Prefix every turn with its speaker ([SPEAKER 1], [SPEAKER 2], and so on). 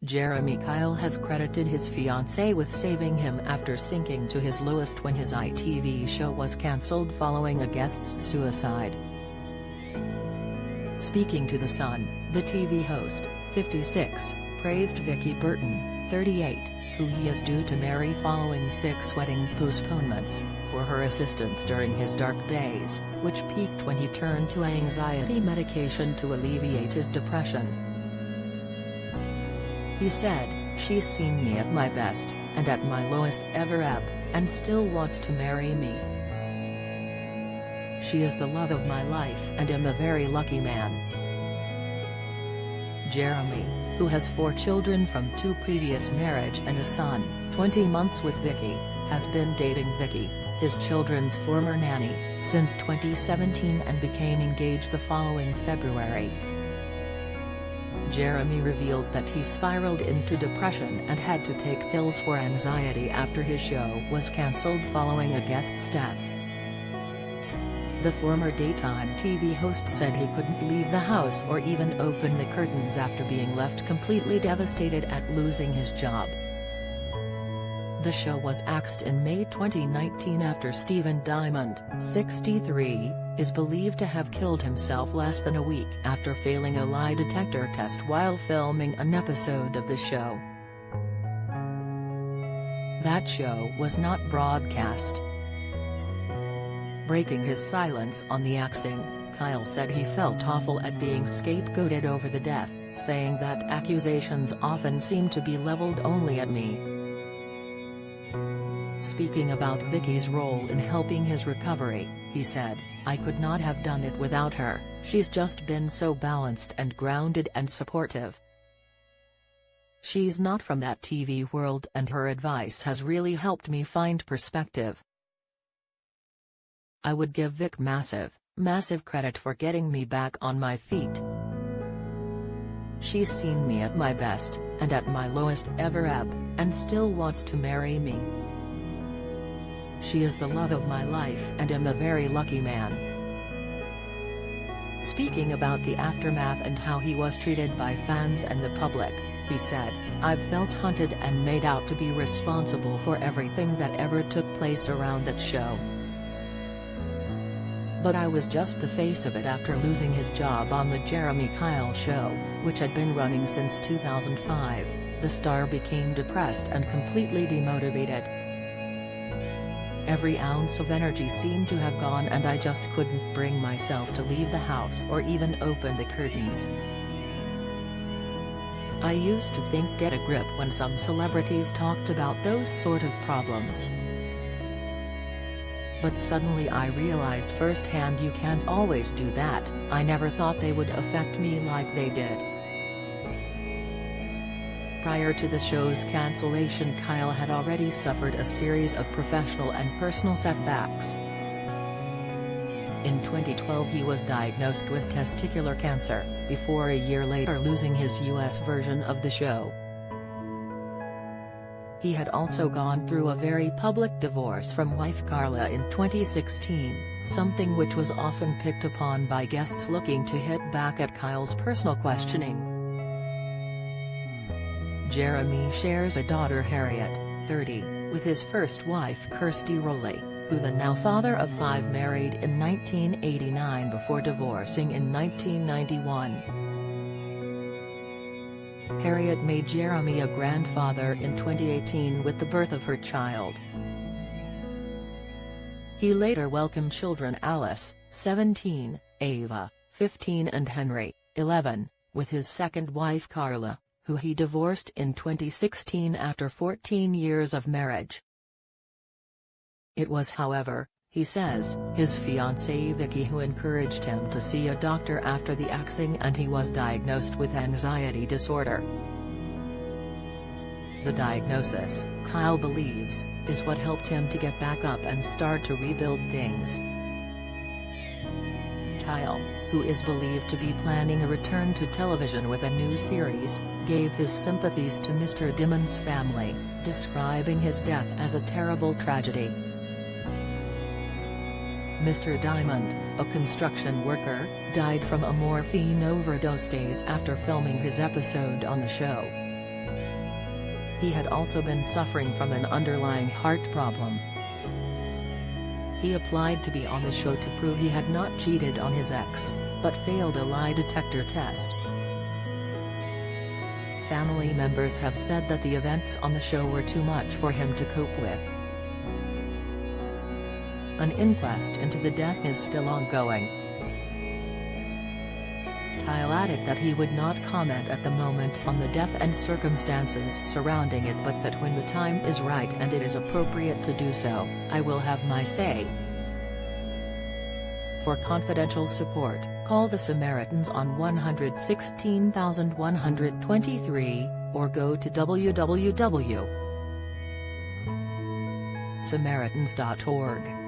[SPEAKER 1] Jeremy Kyle has credited his fiancée with saving him after sinking to his lowest when his ITV show was cancelled following a guest's suicide. Speaking to The Sun, the TV host, 56, praised Vicky Burton, 38, who he is due to marry following 6 wedding postponements, for her assistance during his dark days, which peaked when he turned to anxiety medication to alleviate his depression. He said, "She's seen me at my best, and at my lowest ever ebb, and still wants to marry me. She is the love of my life and am a very lucky man." Jeremy, who has 4 children from 2 previous marriage and a son, 20 months with Vicky, has been dating Vicky, his children's former nanny, since 2017 and became engaged the following February. Jeremy revealed that he spiraled into depression and had to take pills for anxiety after his show was cancelled following a guest's death. The former daytime TV host said he couldn't leave the house or even open the curtains after being left completely devastated at losing his job. The show was axed in May 2019 after Stephen Diamond, 63, is believed to have killed himself less than a week after failing a lie detector test while filming an episode of the show. That show was not broadcast. Breaking his silence on the axing, Kyle said he felt awful at being scapegoated over the death, saying that accusations often seem to be leveled only at me. Speaking about Vicky's role in helping his recovery, he said, "I could not have done it without her. She's just been so balanced and grounded and supportive. She's not from that TV world and her advice has really helped me find perspective. I would give Vic massive credit for getting me back on my feet. She's seen me at my best, and at my lowest ever ebb, and still wants to marry me. She is the love of my life and am a very lucky man." Speaking about the aftermath and how he was treated by fans and the public, he said, "I've felt hunted and made out to be responsible for everything that ever took place around that show. But I was just the face of it after losing his job on the Jeremy Kyle Show, which had been running since 2005, the star became depressed and completely demotivated. Every ounce of energy seemed to have gone and I just couldn't bring myself to leave the house or even open the curtains. I used to think get a grip when some celebrities talked about those sort of problems. But suddenly I realized firsthand you can't always do that. I never thought they would affect me like they did." Prior to the show's cancellation, Kyle had already suffered a series of professional and personal setbacks. In 2012 he was diagnosed with testicular cancer, before a year later losing his US version of the show. He had also gone through a very public divorce from wife Carla in 2016, something which was often picked upon by guests looking to hit back at Kyle's personal questioning. Jeremy shares a daughter Harriet, 30, with his first wife Kirsty Rowley, who the now father of 5 married in 1989 before divorcing in 1991. Harriet made Jeremy a grandfather in 2018 with the birth of her child. He later welcomed children Alice, 17, Ava, 15 and Henry, 11, with his second wife Carla, who he divorced in 2016 after 14 years of marriage. It was, however, he says, his fiancée Vicky who encouraged him to see a doctor after the axing and he was diagnosed with anxiety disorder. The diagnosis, Kyle believes, is what helped him to get back up and start to rebuild things. Kyle, who is believed to be planning a return to television with a new series, gave his sympathies to Mr. Diamond's family, describing his death as a terrible tragedy. Mr. Diamond, a construction worker, died from a morphine overdose days after filming his episode on the show. He had also been suffering from an underlying heart problem. He applied to be on the show to prove he had not cheated on his ex, but failed a lie detector test. Family members have said that the events on the show were too much for him to cope with. An inquest into the death is still ongoing. Kyle added that he would not comment at the moment on the death and circumstances surrounding it, but that when the time is right and it is appropriate to do so, I will have my say. For confidential support, call the Samaritans on 116123, or go to www.samaritans.org.